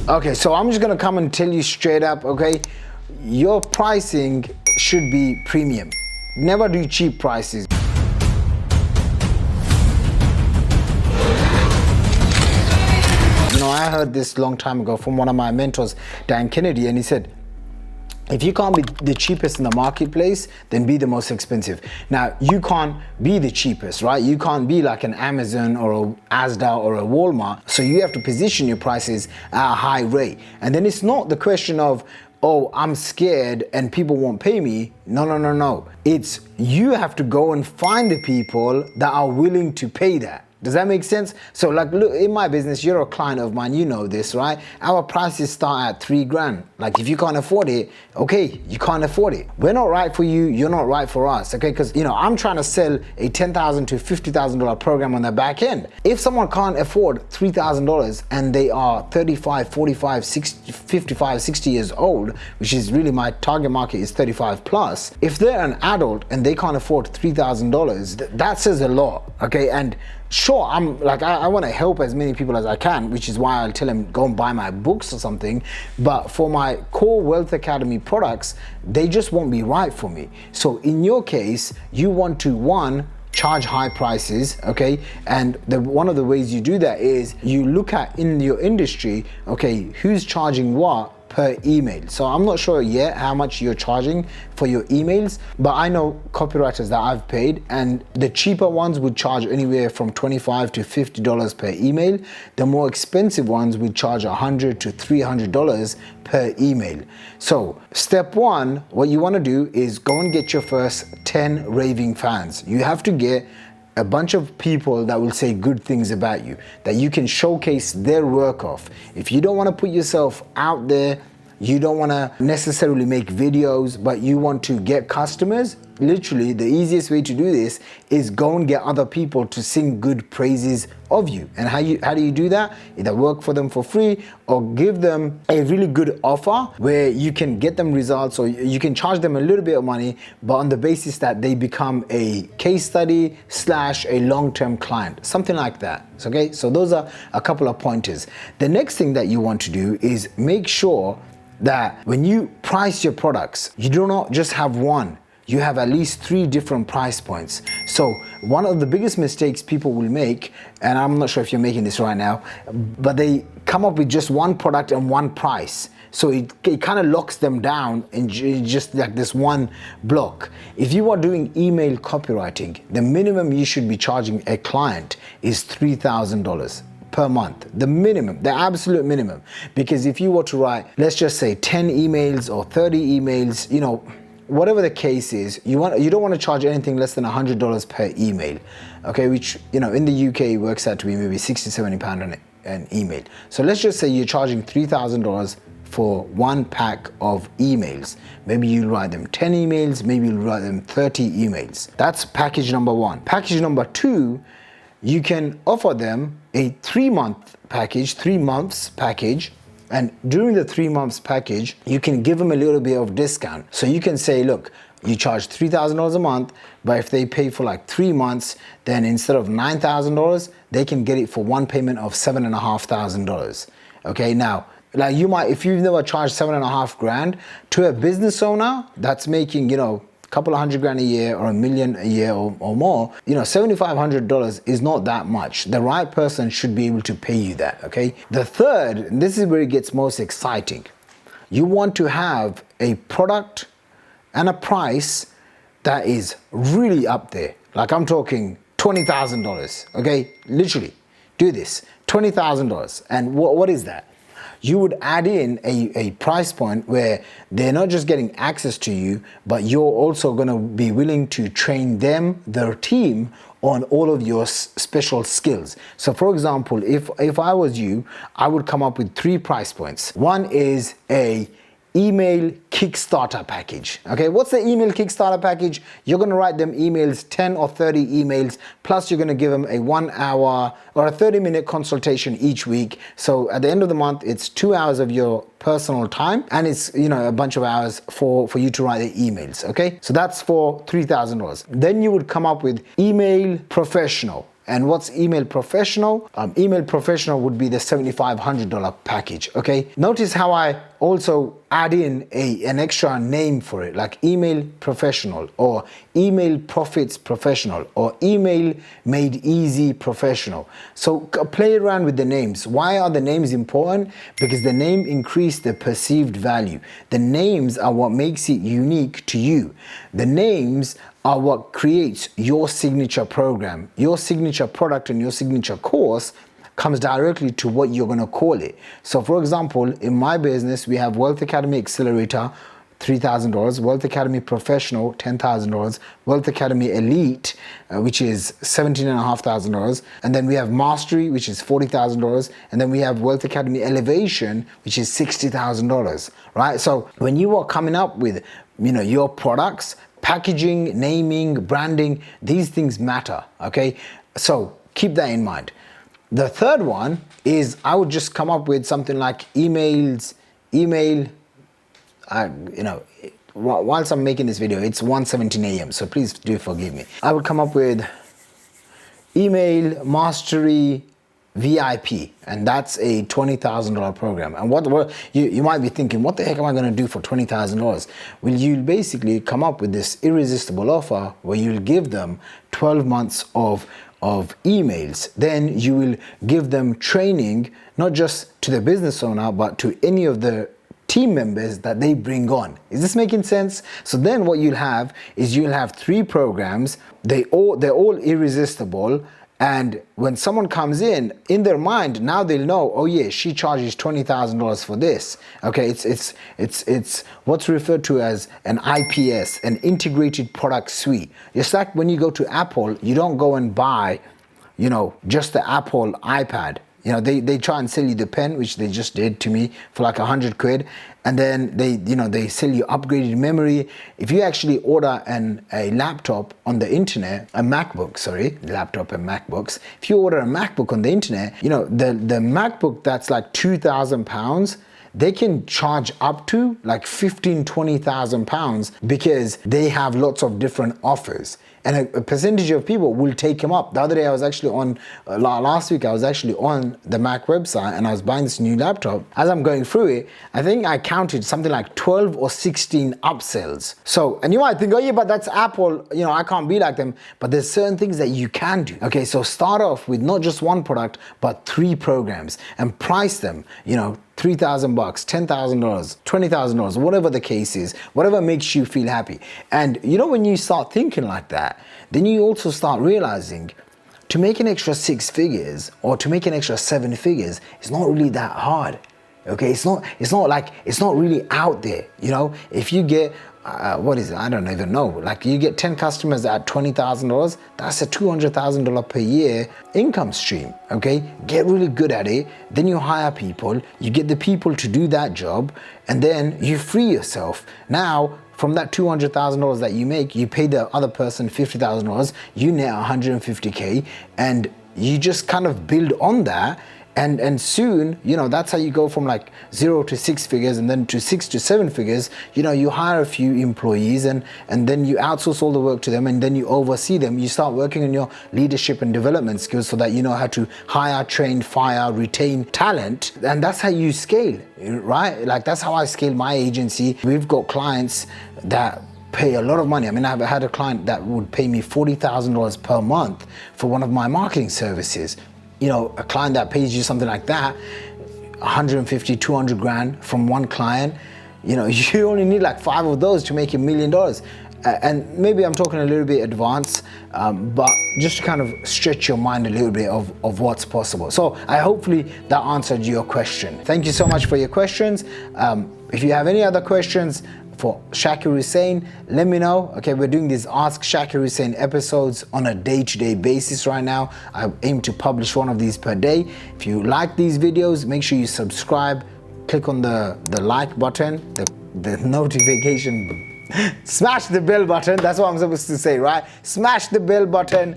Okay, so I'm just gonna come and tell you straight up, okay? Your pricing should be premium. Never do cheap prices. You know, I heard this long time ago from one of my mentors, Dan Kennedy, and he said, if you can't be the cheapest in the marketplace, then be the most expensive. Now, you can't be the cheapest, right? You can't be like an Amazon or a Asda or a Walmart. So you have to position your prices at a high rate. And then it's not the question of, oh, I'm scared and people won't pay me. No. It's you have to go and find the people that are willing to pay that. Does that make sense? So like, look, in my business, you're a client of mine, you know this, right? Our prices start at $3,000. Like if you can't afford it, okay, you can't afford it. We're not right for you, you're not right for us, okay? Because, you know, I'm trying to sell a $10,000 to $50,000 program on the back end. If someone can't afford $3,000 and they are 35, 45, 60, 55, 60 years old, which is really my target market is 35 plus, if they're an adult and they can't afford $3,000, that says a lot, okay? And sure, I'm like, I want to help as many people as I can, which is why I'll tell them go and buy my books or something. But for my core Wealth Academy products, they just won't be right for me. So in your case, you want to, one, charge high prices, okay? And one of the ways you do that is you look at in your industry, okay, who's charging what per email. So I'm not sure yet how much you're charging for your emails, but I know copywriters that I've paid, and the cheaper ones would charge anywhere from $25 to $50 per email. The more expensive ones would charge $100 to $300 per email. So step one, what you want to do is go and get your first 10 raving fans. You have to get a bunch of people that will say good things about you, that you can showcase their work off. If you don't want to put yourself out there, you don't want to necessarily make videos, but you want to get customers, literally the easiest way to do this is go and get other people to sing good praises of you. And how do you do that? Either work for them for free or give them a really good offer where you can get them results, or you can charge them a little bit of money, but on the basis that they become a case study / a long-term client, something like that. Okay, so those are a couple of pointers. The next thing that you want to do is make sure that when you price your products, you do not just have one. You have at least 3 different price points. So one of the biggest mistakes people will make, and I'm not sure if you're making this right now, but they come up with just one product and one price. So it kind of locks them down in just like this one block. If you are doing email copywriting, the minimum you should be charging a client is $3,000 per month, the minimum, the absolute minimum. Because if you were to write, let's just say 10 emails or 30 emails, you know, whatever the case is, you don't want to charge anything less than $100 per email, okay? Which, you know, in the UK works out to be maybe £60-70 an email. So let's just say you're charging $3,000 for one pack of emails. Maybe you'll write them 10 emails, maybe you'll write them 30 emails. That's package number one. Package number two, you can offer them a 3-month package, 3 months package. And during the 3 months package, you can give them a little bit of discount. So you can say, look, you charge $3,000 a month, but if they pay for like 3 months, then instead of $9,000, they can get it for one payment of $7,500. Okay, now, like you might, if you've never charged $7,500 to a business owner that's making, you know, couple of $100,000 a year or $1 million a year or more, you know, $7,500 is not that much. The right person should be able to pay you that, okay? The third, and this is where it gets most exciting, you want to have a product and a price that is really up there. Like I'm talking $20,000, okay? Literally, do this, $20,000. And what is that? You would add in a price point where they're not just getting access to you, but you're also going to be willing to train them, their team, on all of your special skills. So for example, if I was you, I would come up with 3 price points. One is a email Kickstarter package. Okay, what's the email Kickstarter package? You're going to write them emails, 10 or 30 emails, plus you're going to give them a 1 hour or a 30-minute consultation each week. So at the end of the month, it's 2 hours of your personal time, and it's, you know, a bunch of hours for you to write the emails. Okay, so that's for $3,000. Then you would come up with email professional. And what's email professional? Email professional would be the $7,500 package, okay? Notice how I also add in an extra name for it, like email professional or email profits professional or email made easy professional. So play around with the names. Why are the names important? Because the name increases the perceived value. The names are what makes it unique to you. The names are what creates your signature program. Your signature product and your signature course comes directly to what you're going to call it. So for example, in my business, we have Wealth Academy Accelerator, $3,000, Wealth Academy Professional, $10,000, Wealth Academy Elite, which is $17,500, and then we have Mastery, which is $40,000, and then we have Wealth Academy Elevation, which is $60,000, right? So when you are coming up with, your products, packaging, naming, branding, these things matter, okay? So keep that in mind. The third one is I would just come up with something like email, whilst I'm making this video, it's 1:17 a.m. So please do forgive me. I would come up with email mastery VIP, and that's a $20,000 program. And what you might be thinking, what the heck am I going to do for $20,000? Well, you'll basically come up with this irresistible offer where you'll give them 12 months of emails. Then you will give them training, not just to the business owner, but to any of the team members that they bring on. Is this making sense? So then what you'll have is you'll have 3 programs. They're all irresistible. And when someone comes in their mind, now they'll know, oh yeah, she charges $20,000 for this. Okay, it's what's referred to as an IPS, an integrated product suite. It's like when you go to Apple, you don't go and buy, just the Apple iPad. They try and sell you the pen, which they just did to me for like 100 quid. And then they sell you upgraded memory. If you actually order a laptop on the internet, laptop and MacBooks. If you order a MacBook on the internet, the MacBook that's like £2,000, they can charge up to like £15,000-20,000 because they have lots of different offers. And a percentage of people will take them up. The other day I was actually on, last week I was actually on the Mac website and I was buying this new laptop. As I'm going through it, I think I counted something like 12 or 16 upsells. So, and you might think, oh yeah, but that's Apple, I can't be like them. But there's certain things that you can do. Okay, so start off with not just one product, but 3 programs and price them, $3,000, $10,000, $20,000, whatever the case is, whatever makes you feel happy. And when you start thinking like that, then you also start realizing to make an extra 6 figures or to make an extra 7 figures is not really that hard. Okay, it's not really out there. If you get what is it? I don't even know. Like you get 10 customers at $20,000, that's a $200,000 per year income stream. Okay, get really good at it. Then you hire people, you get the people to do that job, and then you free yourself. Now, from that $200,000 that you make, you pay the other person $50,000, you net 150K, and you just kind of build on that. And soon, that's how you go from like 0 to 6 figures and then to 6 to 7 figures. You hire a few employees and then you outsource all the work to them and then you oversee them. You start working on your leadership and development skills so that you know how to hire, train, fire, retain talent. And that's how you scale, right? Like that's how I scale my agency. We've got clients that pay a lot of money. I mean, I've had a client that would pay me $40,000 per month for one of my marketing services. A client that pays you something like that, 150, 200 grand from one client, you only need like 5 of those to make $1 million. And maybe I'm talking a little bit advanced, but just to kind of stretch your mind a little bit of what's possible. So hopefully that answered your question. Thank you so much for your questions. If you have any other questions for Shaqir Hussyin, let me know. Okay, we're doing these Ask Shaqir Hussyin episodes on a day-to-day basis right now. I aim to publish one of these per day. If you like these videos, make sure you subscribe, click on the like button, the notification, smash the bell button. That's what I'm supposed to say, right? Smash the bell button.